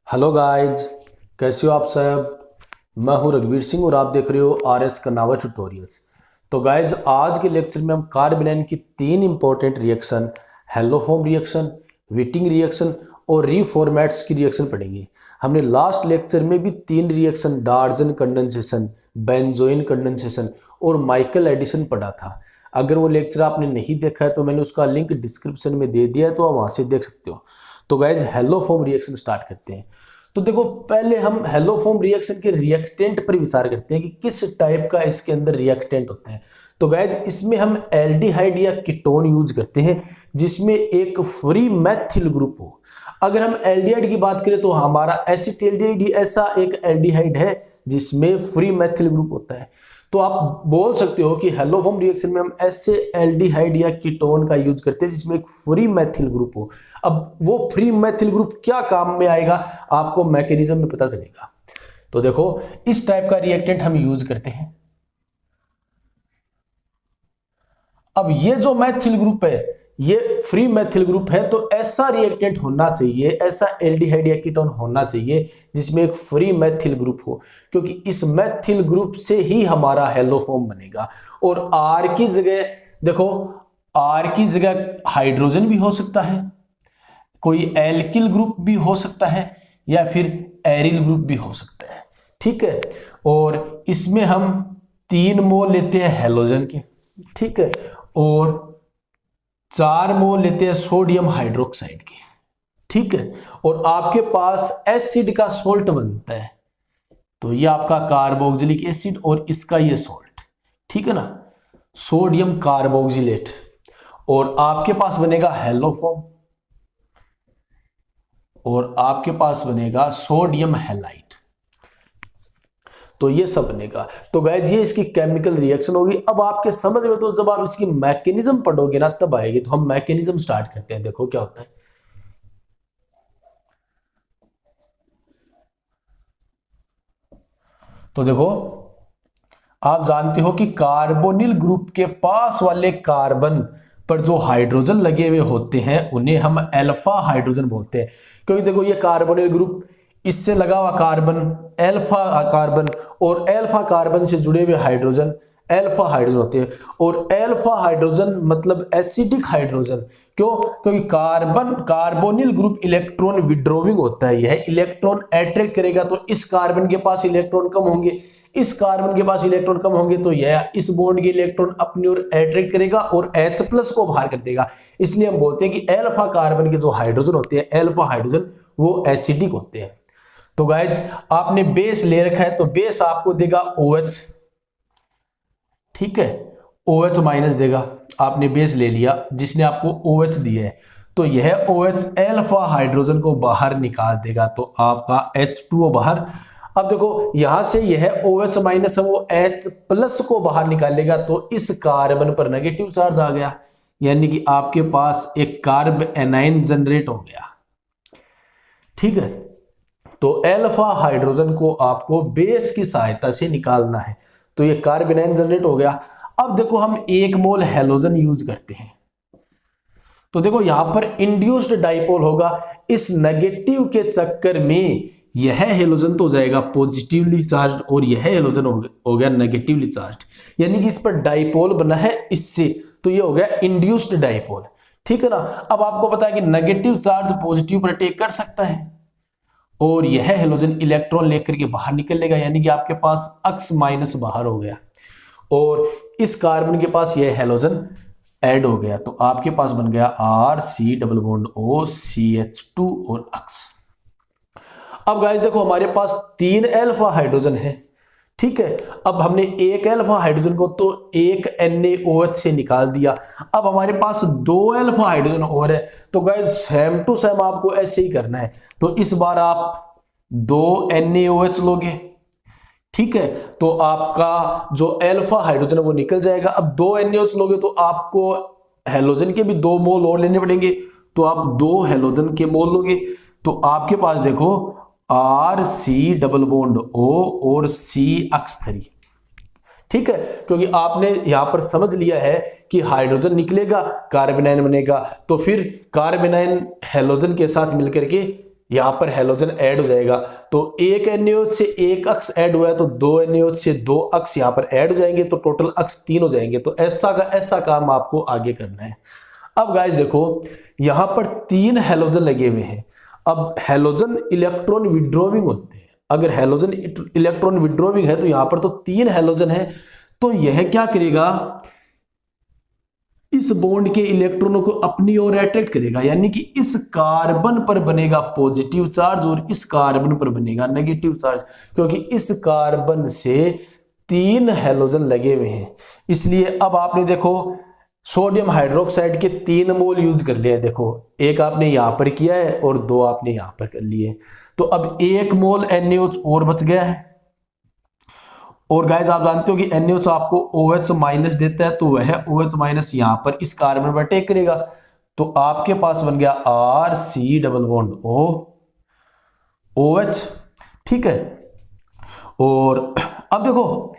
Hello guys, कैसे हो आप सब। मैं हूं रघुवीर सिंह और आप देख रहे हो आर.एस. कर्नावा ट्यूटोरियल्स। तो गाइज, आज के लेक्चर में हम कार्बेनाइन की तीन important reaction, haloform reaction, Wittig reaction और रीफॉर्मेट्स की रिएक्शन पढ़ेंगे। हमने लास्ट लेक्चर में भी तीन रिएक्शन, डार्जन कंडेंसेशन, बेंजोइन कंडेंसेशन और माइकल एडिशन पढ़ा था। अगर वो लेक्चर आपने नहीं देखा है तो मैंने उसका लिंक डिस्क्रिप्शन में दे दिया है, तो आप वहाँ से देख सकते हो। तो गाइज, हेलोफॉर्म रिएक्शन स्टार्ट करते हैं। तो देखो, पहले हम हेलोफॉर्म रिएक्शन के रिएक्टेंट पर विचार करते हैं कि किस टाइप का इसके अंदर रिएक्टेंट होता है। तो गाइज, इसमें हम एल्डिहाइड या कीटोन यूज करते हैं जिसमें एक फ्री मैथिल ग्रुप हो। अगर हम एल्डिहाइड की बात करें तो हमारा एसिटिल्डिहाइड ऐसा एक एल्डिहाइड है जिसमें फ्री मैथिल ग्रुप होता है। तो आप बोल सकते हो कि हेलोफॉर्म रिएक्शन में हम ऐसे एल्डिहाइड या कीटोन का यूज करते हैं जिसमें एक फ्री मैथिल ग्रुप हो। अब वो फ्री मैथिल ग्रुप क्या काम में आएगा, आपको मैकेनिज्म में पता चलेगा। तो देखो, इस टाइप का रिएक्टेंट हम यूज करते हैं। अब ये जो मैथिल ग्रुप है, ये फ्री मैथिल ग्रुप है, तो ऐसा रिएक्टेंट होना चाहिए, ऐसा एल्डिहाइड या कीटोन होना चाहिए जिसमें एक फ्री मैथिल ग्रुप हो, क्योंकि इस मैथिल ग्रुप से ही हमारा हेलोफॉर्म बनेगा। और आर की जगह देखो, आर की जगह हाइड्रोजन भी हो सकता है, कोई एल्किल ग्रुप भी हो सकता है, या फिर एरिल ग्रुप भी हो सकता है। ठीक है, और इसमें हम 3 मोल लेते हैं हेलोजन के, ठीक है, और 4 मोल लेते हैं सोडियम हाइड्रोक्साइड के, ठीक है। और आपके पास एसिड का सोल्ट बनता है, तो ये आपका कार्बोक्सिलिक एसिड और इसका ये सोल्ट, ठीक है ना, सोडियम कार्बोक्सिलेट। और आपके पास बनेगा हेलोफॉर्म, और आपके पास बनेगा सोडियम हैलाइड। तो ये सब बनेगा। तो गाइस, ये इसकी केमिकल रिएक्शन होगी। अब आपके समझ में तो जब आप इसकी मैकेनिज्म पढ़ोगे ना तब आएगी। तो हम मैकेनिज्म स्टार्ट करते हैं। देखो क्या होता है। तो देखो, आप जानते हो कि कार्बोनिल ग्रुप के पास वाले कार्बन पर जो हाइड्रोजन लगे हुए होते हैं उन्हें हम अल्फा हाइड्रोजन बोलते हैं। क्योंकि देखो, ये कार्बोनिल ग्रुप, इससे लगा हुआ कार्बन अल्फा कार्बन, और अल्फा कार्बन से जुड़े हुए हाइड्रोजन अल्फा हाइड्रोजन होते हैं। और अल्फा हाइड्रोजन मतलब एसिडिक हाइड्रोजन। क्यों? क्योंकि कार्बोनिल ग्रुप इलेक्ट्रॉन विड्रॉविंग होता है। यह इलेक्ट्रॉन अट्रैक्ट करेगा, तो इस कार्बन के पास इलेक्ट्रॉन कम होंगे, इस कार्बन के पास इलेक्ट्रॉन कम होंगे, तो यह इस बॉन्ड के इलेक्ट्रॉन अपनी ओर अट्रैक्ट करेगा और H+ को बाहर कर देगा। इसलिए हम बोलते हैं कि अल्फा कार्बन के जो हाइड्रोजन होते हैं, अल्फा हाइड्रोजन, वो एसिडिक होते हैं। तो गाइज, आपने बेस ले रखा है, तो बेस आपको देगा OH, ठीक है, OH माइनस देगा। आपने बेस ले लिया जिसने आपको OH दिया है, तो यह OH अल्फा हाइड्रोजन को बाहर निकाल देगा, तो आपका H2O बाहर। अब देखो, यहां से यह OH माइनस है, वो H+ को बाहर निकालेगा, तो इस कार्बन पर नेगेटिव चार्ज आ गया, यानी कि आपके पास एक कार्ब एनाइन जनरेट हो गया, ठीक है। तो अल्फा हाइड्रोजन को आपको बेस की सहायता से निकालना है, तो ये कार्बेनाइन जनरेट हो गया। अब देखो, हम 1 मोल हेलोजन यूज करते हैं, तो देखो यहां पर इंड्यूस्ड डाइपोल होगा। इस नेगेटिव के चक्कर में यह हेलोजन तो हो जाएगा पॉजिटिवली चार्ज, और यह हेलोजन हो गया नेगेटिवली चार्ज, यानी कि इस पर डाइपोल बना है इससे, तो ये हो गया इंड्यूस्ड डाइपोल, ठीक है ना। अब आपको पता है कि नेगेटिव चार्ज पॉजिटिव पर अटैक कर सकता है, और यह हेलोजन इलेक्ट्रॉन लेकर के बाहर निकलेगा, यानी कि आपके पास X- बाहर हो गया, और इस कार्बन के पास यह हेलोजन ऐड हो गया, तो आपके पास बन गया RC+O CH2 और X। अब गाइस देखो, हमारे पास 3 अल्फा हाइड्रोजन है, ठीक है। अब हमने एक अल्फा हाइड्रोजन को तो एक NaOH से निकाल दिया। अब हमारे पास 2 अल्फा हाइड्रोजन और है, तो गाइस सेम टू सेम आपको ऐसे ही करना है। तो इस बार आप 2 NaOH लोगे, ठीक है, तो आपका जो अल्फा हाइड्रोजन है वो निकल जाएगा। अब 2 NaOH लोगे तो आपको हेलोजन के भी 2 मोल और लेने पड़ेंगे, तो आप 2 हेलोजन के मोल लोगे, तो आपके पास देखो RC+O और CH3, ठीक है। क्योंकि आपने यहां पर समझ लिया है कि हाइड्रोजन निकलेगा, कार्बेनाइन बनेगा, तो फिर कार्बेनाइन हेलोजन के साथ मिलकर के यहां पर हेलोजन ऐड हो जाएगा। तो एक NaOH से एक अक्स ऐड हुआ है तो दो NaOH से दो अक्स यहां पर ऐड हो जाएंगे, तो टोटल अक्स 3 हो जाएंगे। तो ऐसा का ऐसा काम आपको आगे करना है। अब गाइस देखो, यहां पर 3 हेलोजन लगे हुए हैं। अब हेलोजन इलेक्ट्रॉन विड्रॉविंग होते हैं। अगर हेलोजन इलेक्ट्रॉन विड्रॉविंग है तो यहां पर तो 3 हेलोजन है, तो यह क्या करेगा, इस बॉन्ड के इलेक्ट्रॉनों को अपनी ओर अट्रैक्ट करेगा, यानी कि इस कार्बन पर बनेगा पॉजिटिव चार्ज और इस कार्बन पर बनेगा नेगेटिव चार्ज, क्योंकि इस कार्बन से 3 हेलोजन लगे हुए हैं। इसलिए अब आपने देखो सोडियम हाइड्रोक्साइड के 3 मोल यूज कर लिए। देखो, एक आपने यहां पर किया है और 2 आपने यहां पर कर लिए, तो अब 1 मोल NaOH और बच गया है। और गाइस आप जानते हो कि NaOH आपको OH माइनस देता है, तो वह OH माइनस यहां पर इस कार्बन पर अटैक करेगा, तो आपके पास बन गया RC double bond O OH। ठीक है, और अब देखो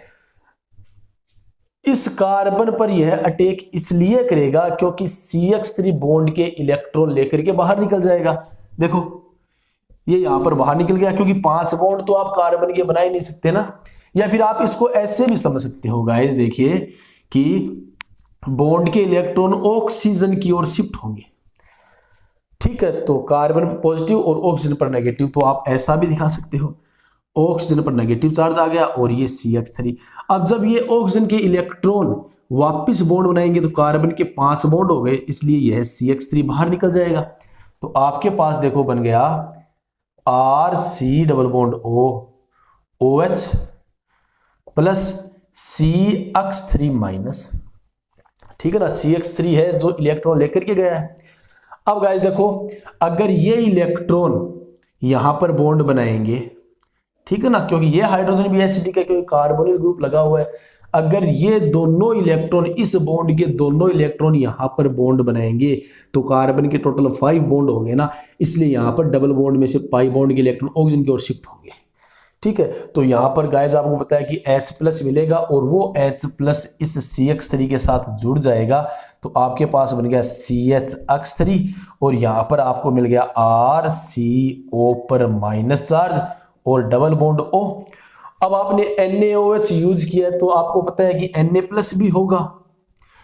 इस कार्बन पर यह अटैक इसलिए करेगा क्योंकि CH3 बॉन्ड के इलेक्ट्रॉन लेकर के बाहर निकल जाएगा। देखो ये यहां पर बाहर निकल गया, क्योंकि 5 बॉन्ड तो आप कार्बन के बना ही नहीं सकते ना। या फिर आप इसको ऐसे भी समझ सकते हो गाइस, देखिए कि बॉन्ड के इलेक्ट्रॉन ऑक्सीजन की ओर शिफ्ट होंगे। ठीक है, तो कार्बन पर पॉजिटिव और ऑक्सीजन पर नेगेटिव, तो आप ऐसा भी दिखा सकते हो, ऑक्सीजन पर नेगेटिव चार्ज आ गया और ये CH3। अब जब ये ऑक्सीजन के इलेक्ट्रॉन वापस बॉन्ड बनाएंगे तो कार्बन के 5 बॉन्ड हो गए, इसलिए यह CH3 बाहर निकल जाएगा। तो आपके पास देखो बन गया RC double bond O OH plus CH3 minus. ठीक है ना, CH3 है जो इलेक्ट्रॉन लेकर के गया है। अब गाइस देखो, अगर ये इलेक्ट्रॉन यहां पर बॉन्ड बनाएंगे, ठीक है ना, क्योंकि ये हाइड्रोजन भी एसिडिक है क्योंकि कार्बोनिल ग्रुप लगा हुआ है। अगर ये दोनों इलेक्ट्रॉन, इस बॉन्ड के दोनों इलेक्ट्रॉन यहां पर बॉन्ड बनाएंगे तो कार्बन के टोटल 5 बॉन्ड होंगे ना, इसलिए यहां पर डबल बॉन्ड में से पाई बॉन्ड के इलेक्ट्रॉन ऑक्सीजन की ओर शिफ्ट होंगे। ठीक है, तो यहां पर गाइस आपको पता है कि H प्लस मिलेगा और वो H प्लस इस CH3 के साथ जुड़ जाएगा, तो आपके पास बन गया CH3 और यहां पर आपको मिल गया RCO पर माइनस चार्ज और डबल बॉन्ड O। अब आपने NaOH यूज किया है तो आपको पता है कि Na प्लस भी होगा,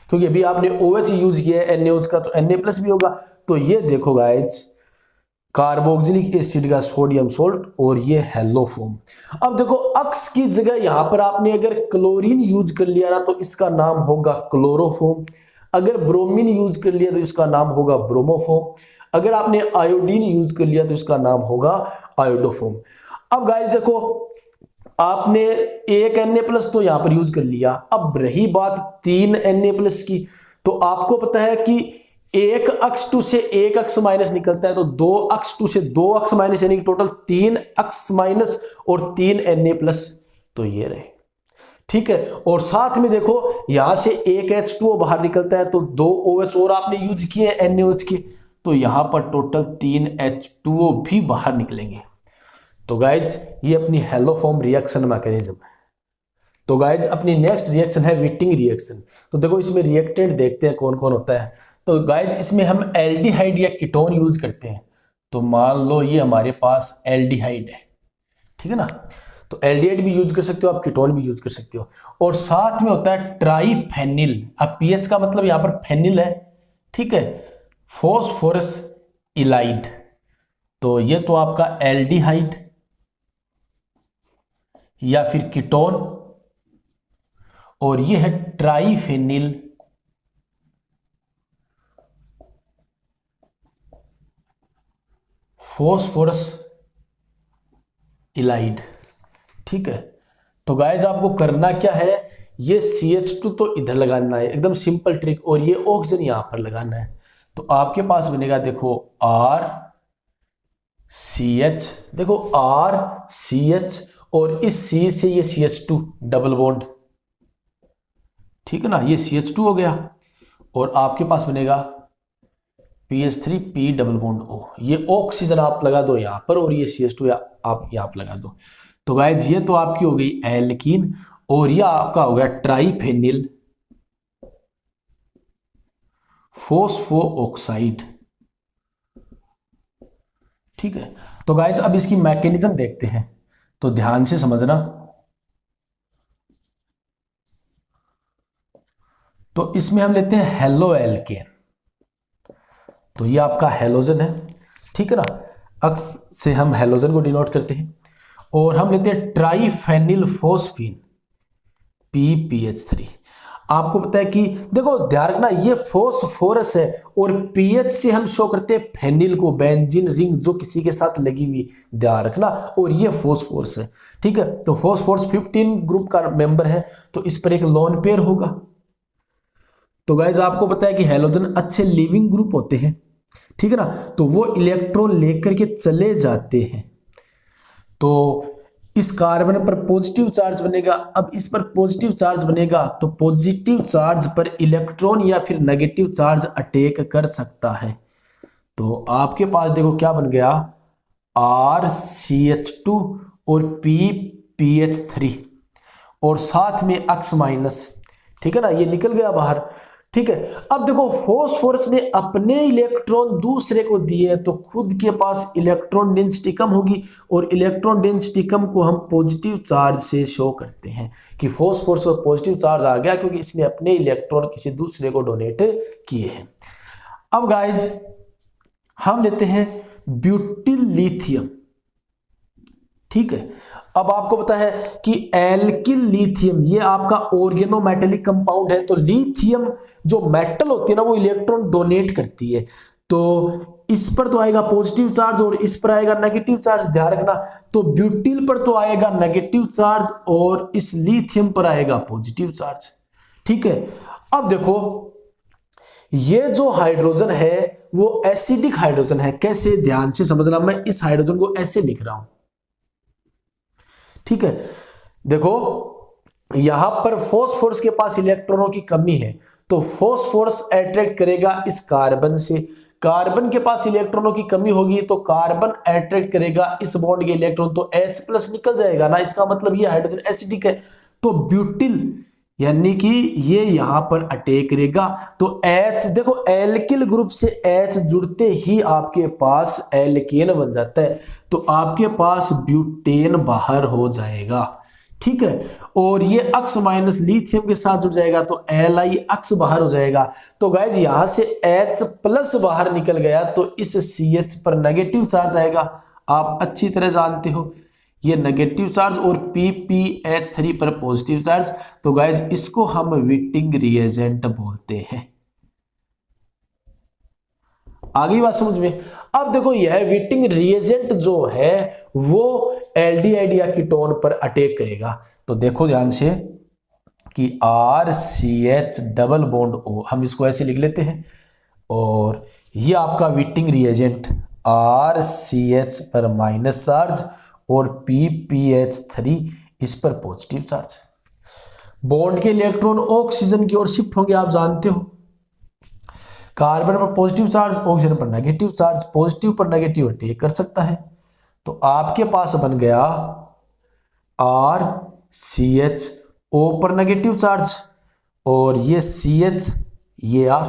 क्योंकि अभी आपने OH यूज किया है NaOH का, तो Na प्लस भी होगा। तो ये देखो गाइस, कार्बोक्सिलिक एसिड का सोडियम सोल्ट और ये हेलोफॉर्म। अब देखो अक्स की जगह यहां पर आपने अगर क्लोरीन यूज कर लिया ना तो इसका नाम होगा क्लोरोफॉर्म। अगर ब्रोमीन यूज कर लिया तो इसका नाम होगा ब्रोमोफॉर्म। अगर आपने आयोडीन यूज कर लिया तो इसका नाम होगा आयोडोफॉर्म। अब गाइस देखो, आपने एक Na प्लस तो यहां पर यूज कर लिया। अब रही बात 3 Na प्लस की, तो आपको पता है कि एक अक्स टू से एक अक्स माइनस निकलता है, तो 2 अक्स टू से 2 अक्स माइनस, यानी कि टोटल 3 अक्स माइनस और 3 Na प्लस, तो ये रहे। ठीक है, और साथ में देखो यहां से एक H2O बाहर निकलता है तो 2 OH और आपने यूज किए NaOH के, तो यहां पर टोटल 3 H2O भी बाहर निकलेंगे। तो गाइज ये अपनी हेलोफॉर्म रिएक्शन मैकेनिज्म है। तो गाइज अपनी नेक्स्ट रिएक्शन है विटिंग रिएक्शन। तो देखो इसमें रिएक्टेंट देखते हैं कौन कौन होता है। तो गाइज इसमें हम एल्डिहाइड या कीटोन यूज करते हैं। तो मान लो ये हमारे पास एल्डिहाइड है, ठीक है ना, तो एल्डिहाइड भी यूज कर सकते हो आप, कीटोन भी यूज कर सकते हो। और साथ में होता है ट्राइफेनिल। अब पीएच का मतलब यहां पर फेनिल है, ठीक है, फॉस्फोरस इलाइड, तो ये तो आपका एल्डिहाइड या फिर कीटोन, और ये है ट्राइफेनिल फॉस्फोरस इलाइड। ठीक है, तो गाइस आपको करना क्या है, ये CH2 तो इधर लगाना है, एकदम सिंपल ट्रिक, और ये ऑक्सीजन यहां पर लगाना है। तो आपके पास बनेगा देखो RCH, देखो RCH और इस C से ये CH2 डबल बॉन्ड, ठीक है ना, ये CH2 हो गया, और आपके पास बनेगा PH3P डबल बॉन्ड O। ये ऑक्सीजन आप लगा दो यहां पर और ये CH2 आप यहां पर लगा दो। तो गाइस ये तो आपकी हो गई एल्कीन, और ये आपका हो गया ट्राइफेनिल फॉस्फो ऑक्साइड। ठीक है, तो गाइज अब इसकी मैकेनिज्म देखते हैं, तो ध्यान से समझना। तो इसमें हम लेते हैं हेलो एल्केन, तो ये आपका हेलोजन है, ठीक है ना, अक्स से हम हेलोजन को डिनोट करते हैं। और हम लेते हैं ट्राइफेनिल फोस्फीन PPH3। आपको पता है कि देखो ध्यान रखना, ये फोस्फोरस है और पीएच से हम शो करते हैं फेनिल को, बेंजीन रिंग जो किसी के साथ लगी हुई, ध्यान रखना, और ये फोस्फोरस है, ठीक है। तो फोस्फोरस 15 ग्रुप का मेंबर है, तो इस पर एक लोन पेयर होगा। तो गाइज आपको पता है कि हेलोजन अच्छे लिविंग ग्रुप होते हैं, ठीक है ना, तो वो इलेक्ट्रॉन लेकर के चले जाते हैं। तो इस कार्बन पर पॉजिटिव चार्ज बनेगा। अब इस पर पॉजिटिव चार्ज बनेगा तो पॉजिटिव चार्ज पर इलेक्ट्रॉन या फिर नेगेटिव चार्ज अटैक कर सकता है। तो आपके पास देखो क्या बन गया, RCH2 और PPH3 और साथ में X माइनस, ठीक है ना, ये निकल गया बाहर, ठीक है। अब देखो फोस्फोरस ने अपने इलेक्ट्रॉन दूसरे को दिए तो खुद के पास इलेक्ट्रॉन डेंसिटी कम होगी, और इलेक्ट्रॉन डेंसिटी कम को हम पॉजिटिव चार्ज से शो करते हैं कि फोस्फोरस पर पॉजिटिव चार्ज आ गया क्योंकि इसने अपने इलेक्ट्रॉन किसी दूसरे को डोनेट किए हैं। अब गाइज हम लेते हैं ब्यूटिल लिथियम, ठीक है। अब आपको पता है कि एल्किल लिथियम ये आपका ऑर्गेनोमेटेलिक कंपाउंड है, तो लिथियम जो मेटल होती है ना वो इलेक्ट्रॉन डोनेट करती है, तो इस पर तो आएगा पॉजिटिव चार्ज और इस पर आएगा नेगेटिव चार्ज, ध्यान रखना। तो ब्यूटिल पर तो आएगा नेगेटिव चार्ज और इस लिथियम पर आएगा पॉजिटिव चार्ज, ठीक है। अब देखो ये जो हाइड्रोजन है वो एसिडिक हाइड्रोजन है, कैसे, ध्यान से समझना, मैं इस हाइड्रोजन को ऐसे लिख रहा हूं, ठीक है। देखो यहां पर फोस्फोरस के पास इलेक्ट्रॉनों की कमी है, तो फोस्फोरस अट्रैक्ट करेगा इस कार्बन से, कार्बन के पास इलेक्ट्रॉनों की कमी होगी तो कार्बन अट्रैक्ट करेगा इस बॉन्ड के इलेक्ट्रॉन, तो H+ निकल जाएगा ना, इसका मतलब ये हाइड्रोजन एसिडिक है। तो ब्यूटिल यानी कि ये यहां पर अटैक करेगा, तो H देखो एल्किल ग्रुप से H जुड़ते ही आपके पास एल्केन बन जाता है, तो आपके पास ब्यूटेन बाहर हो जाएगा, ठीक है। और ये X माइनस लिथियम के साथ जुड़ जाएगा तो LiX बाहर हो जाएगा। तो गाइज यहां से H+ बाहर निकल गया तो इस CH पर नेगेटिव चार्ज आएगा, आप अच्छी तरह जानते हो ये नेगेटिव चार्ज, और PPH3 पर पॉजिटिव चार्ज। तो गाइज इसको हम विटिंग रिएजेंट बोलते हैं। आगे बात समझ में। अब देखो यह विटिंग रिएजेंट जो है वो एल्डिहाइड या कीटोन पर अटैक करेगा, तो देखो ध्यान से कि RCH डबल बॉन्ड O, हम इसको ऐसे लिख लेते हैं, और ये आपका विटिंग रिएजेंट RCH पर माइनस चार्ज और PPH3 इस पर पॉजिटिव चार्ज। बॉन्ड के इलेक्ट्रॉन ऑक्सीजन की ओर शिफ्ट होंगे, आप जानते हो, कार्बन पर पॉजिटिव चार्ज, ऑक्सीजन पर नेगेटिव चार्ज, पॉजिटिव पर नेगेटिव अटैक कर सकता है। तो आपके पास बन गया RCH, O पर नेगेटिव चार्ज, और ये CH, ये R,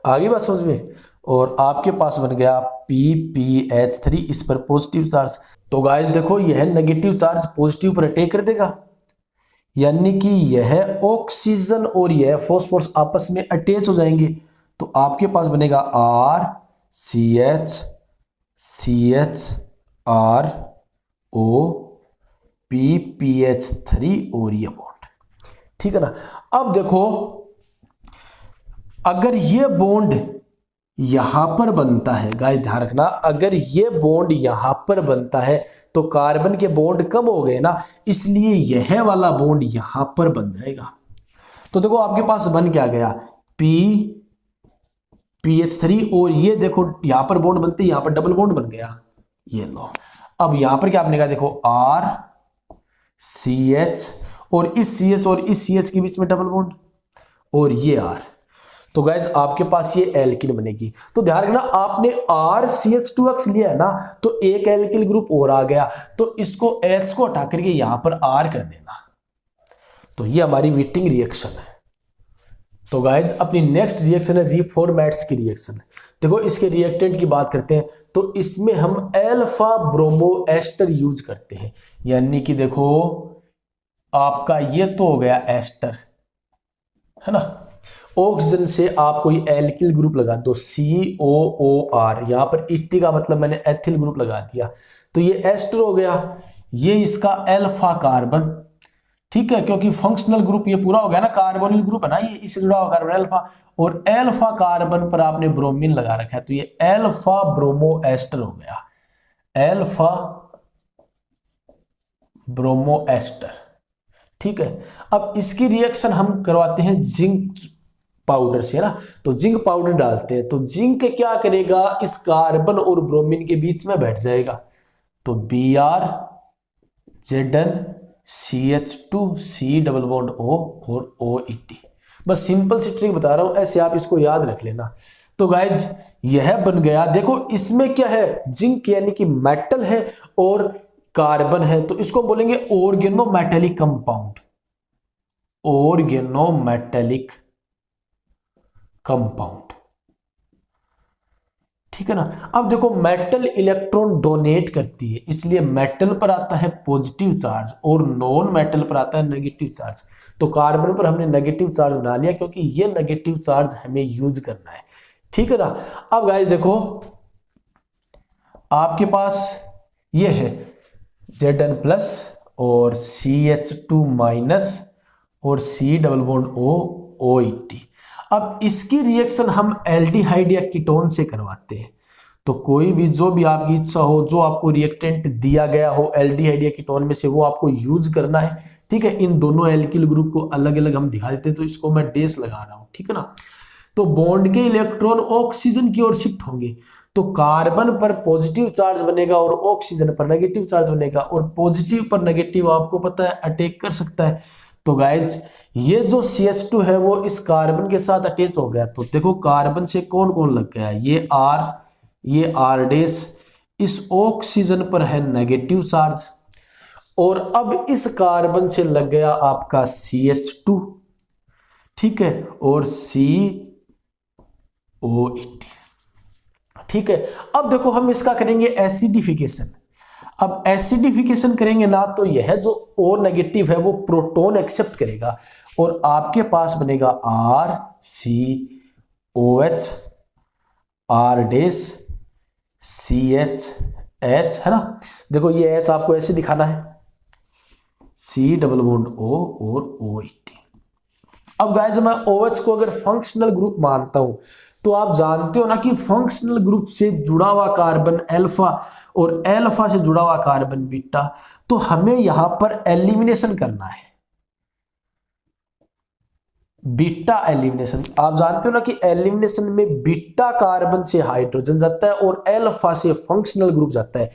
आगे बात समझ में। और आपके पास बन गया PPH3 इस पर पॉजिटिव चार्ज। तो गाइस देखो यह नेगेटिव चार्ज पॉजिटिव पर अटैक कर देगा, यानी कि यह ऑक्सीजन और यह फास्फोरस आपस में अटैच हो जाएंगे, तो आपके पास बनेगा RCH CH R O PPH3 और ये बॉन्ड, ठीक है ना। अब देखो अगर ये बॉन्ड यहां पर बनता है, गाइस ध्यान रखना, अगर ये बॉन्ड यहां पर बनता है तो कार्बन के बॉन्ड कम हो गए ना, इसलिए यह वाला बॉन्ड यहां पर बन जाएगा। तो देखो आपके पास बन क्या गया, PPH3, और ये देखो यहां पर बॉन्ड बनते यहां पर डबल बॉन्ड बन गया, ये लो। अब यहां पर क्या बनेगा, देखो RCH और इस CH और इस CH के बीच में डबल बॉन्ड, और ये R, तो गाइज आपके पास ये एल्किन बनेगी। तो ध्यान रखना आपने RCH2X लिया है ना, तो एक एल्किल ग्रुप और आ गया, तो इसको H को हटा करके यहां पर R कर देना, तो ये हमारी विटिंग रिएक्शन है। तो गाइज अपनी नेक्स्ट रिएक्शन है रीफॉर्मेट्स की रिएक्शन। देखो इसके रिएक्टेंट की बात करते हैं तो इसमें हम एल्फा ब्रोमो एस्टर यूज करते हैं, यानी कि देखो आपका ये तो हो गया एस्टर, है ना। ऑक्सीजन से आप कोई एल्किल ग्रुप लगा दो, COOR, यहां पर इट्टी का मतलब मैंने एथिल ग्रुप लगा दिया, तो ये एस्टर हो गया, ये इसका अल्फा कार्बन, ठीक है, क्योंकि फंक्शनल ग्रुप ये पूरा हो गया ना, कार्बोनिल ग्रुप है ना ये, इससे जुड़ा हुआ कार्बन अल्फा, और अल्फा कार्बन पर आपने ब्रोमीन लगा रखा है, तो ये अल्फा ब्रोमो एस्टर हो गया, अल्फा ब्रोमो एस्टर, ठीक है। अब इसकी रिएक्शन हम करवाते हैं जिंक पाउडर से, है ना, तो जिंक पाउडर डालते हैं, तो जिंक क्या करेगा, इस कार्बन और ब्रोमीन के बीच में बैठ जाएगा, तो BrZnCH2 C double bond O और OET। बस सिंपल सी ट्रिक बता रहा हूं, ऐसे आप इसको याद रख लेना। तो गाइज यह बन गया, देखो इसमें क्या है, जिंक यानी कि मेटल है और कार्बन है, तो इसको बोलेंगे ऑर्गेनोमेटेलिक कंपाउंड, ऑर्गेनोमेटेलिक कंपाउंड, ठीक है ना। अब देखो मेटल इलेक्ट्रॉन डोनेट करती है, इसलिए मेटल पर आता है पॉजिटिव चार्ज और नॉन मेटल पर आता है नेगेटिव चार्ज, तो कार्बन पर हमने नेगेटिव चार्ज बना लिया क्योंकि ये नेगेटिव चार्ज हमें यूज करना है, ठीक है ना। अब गाइस देखो आपके पास ये है Zn प्लस और CH2 माइनस और C double bond O OET। अब इसकी रिएक्शन हम एल्डिहाइड या कीटोन से करवाते हैं, तो कोई भी जो भी आपकी इच्छा हो, जो आपको रिएक्टेंट दिया गया हो एल्डिहाइड या कीटोन में से, वो आपको यूज करना है, ठीक है। इन दोनों एल्किल ग्रुप को अलग अलग हम दिखा देते हैं, तो इसको मैं डेस लगा रहा हूं, ठीक है ना। तो बॉन्ड के इलेक्ट्रॉन ऑक्सीजन की ओर शिफ्ट होंगे, तो कार्बन पर पॉजिटिव चार्ज बनेगा और ऑक्सीजन पर नेगेटिव चार्ज बनेगा, और पॉजिटिव पर नेगेटिव आपको पता है अटैक कर सकता है, तो गाइज ये जो CH2 है वो इस कार्बन के साथ अटैच हो गया, तो देखो कार्बन से कौन कौन लग गया, ये R डेस, इस ऑक्सीजन पर है नेगेटिव चार्ज, और अब इस कार्बन से लग गया आपका CH2, ठीक है, और COET, ठीक है। अब देखो हम इसका करेंगे एसिडिफिकेशन। अब एसिडिफिकेशन करेंगे ना, तो यह जो O नेगेटिव है वो प्रोटॉन एक्सेप्ट करेगा और आपके पास बनेगा RCOH R डेस CHH, है ना। देखो ये H आपको ऐसे दिखाना है, C डबल बॉन्ड O और OET। अब गाइस मैं OH को अगर फंक्शनल ग्रुप मानता हूं, तो आप जानते हो ना कि फंक्शनल ग्रुप से जुड़ा हुआ कार्बन अल्फा और अल्फा से जुड़ा हुआ कार्बन बीटा, तो हमें यहां पर एलिमिनेशन करना है, बीटा एलिमिनेशन। आप जानते हो ना कि एलिमिनेशन में बीटा कार्बन से हाइड्रोजन जाता है और अल्फा से फंक्शनल ग्रुप जाता है।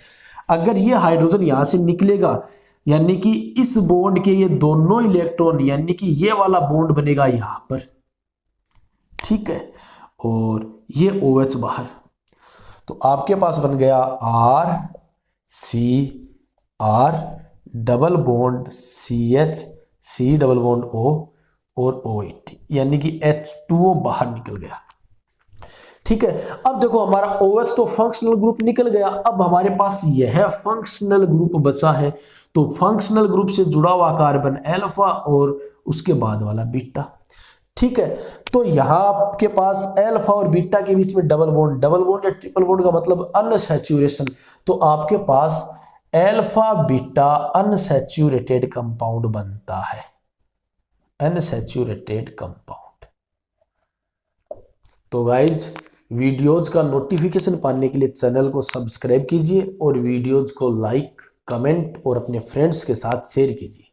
अगर ये हाइड्रोजन यहां से निकलेगा, यानी कि इस बॉन्ड के ये दोनों इलेक्ट्रॉन, यानी कि ये वाला बॉन्ड बनेगा यहां पर, ठीक है, और ये OH बाहर, तो आपके पास बन गया RCR double bond CH C double bond O और OET, यानी कि H2O बाहर निकल गया, ठीक है। अब देखो हमारा OH तो फंक्शनल ग्रुप निकल गया, अब हमारे पास यह फंक्शनल ग्रुप बचा है, तो फंक्शनल ग्रुप से जुड़ा हुआ कार्बन अल्फा और उसके बाद वाला बीटा, ठीक है। तो यहां आपके पास अल्फा और बीटा के बीच में डबल बॉन्ड या ट्रिपल बॉन्ड का मतलब अनसैचुरेशन, तो आपके पास अल्फा बीटा अनसैचुरेटेड कंपाउंड बनता है, अनसैचुरेटेड कंपाउंड। तो गाइज वीडियोज का नोटिफिकेशन पाने के लिए चैनल को सब्सक्राइब कीजिए और वीडियोज को लाइक, कमेंट और अपने फ्रेंड्स के साथ शेयर कीजिए।